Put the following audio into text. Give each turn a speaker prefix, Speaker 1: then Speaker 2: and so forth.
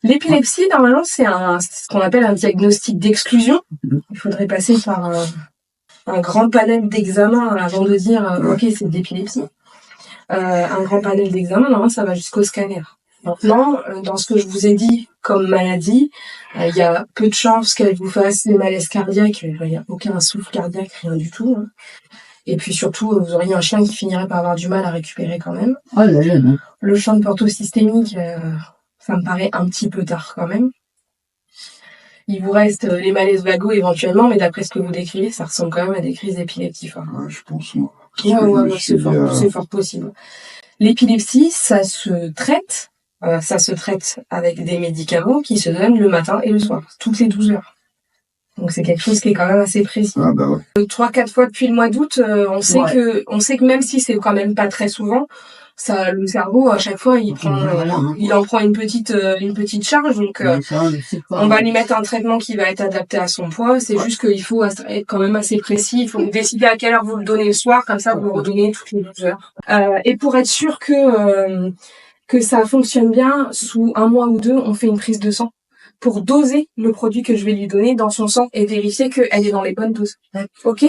Speaker 1: L'épilepsie, normalement, c'est ce qu'on appelle un diagnostic d'exclusion. Il faudrait passer par un grand panel d'examens avant de dire ok, c'est de l'épilepsie. Un grand panel d'examens, normalement, ça va jusqu'au scanner. Maintenant, dans ce que je vous ai dit comme maladie, il y a peu de chances qu'elle vous fasse des malaises cardiaques. Il n'y a aucun souffle cardiaque, rien du tout. Hein. Et puis surtout, vous auriez un chien qui finirait par avoir du mal à récupérer quand même.
Speaker 2: Ah,
Speaker 1: le champ de porto-systémique, ça me paraît un petit peu tard quand même. Il vous reste les malaises vagos éventuellement, mais d'après ce que vous décrivez, ça ressemble quand même à des crises d'épilepsie.
Speaker 3: Ouais, je pense, moi.
Speaker 1: C'est fort possible. L'épilepsie, ça se traite avec des médicaments qui se donnent le matin et le soir, toutes les 12 heures. Donc c'est quelque chose qui est quand même assez précis.
Speaker 3: Ah bah ouais.
Speaker 1: 3-4 fois depuis le mois d'août, on sait que même si c'est quand même pas très souvent, ça, le cerveau à chaque fois il en prend une petite charge, donc on va lui mettre un traitement qui va être adapté à son poids. C'est juste qu'il faut être quand même assez précis. Il faut décider à quelle heure vous le donnez le soir, comme ça vous le redonnez toutes les 12 heures. Et pour être sûr que ça fonctionne bien, sous 1 mois ou 2, on fait une prise de sang pour doser le produit que je vais lui donner dans son sang et vérifier qu'elle est dans les bonnes doses. Ok ?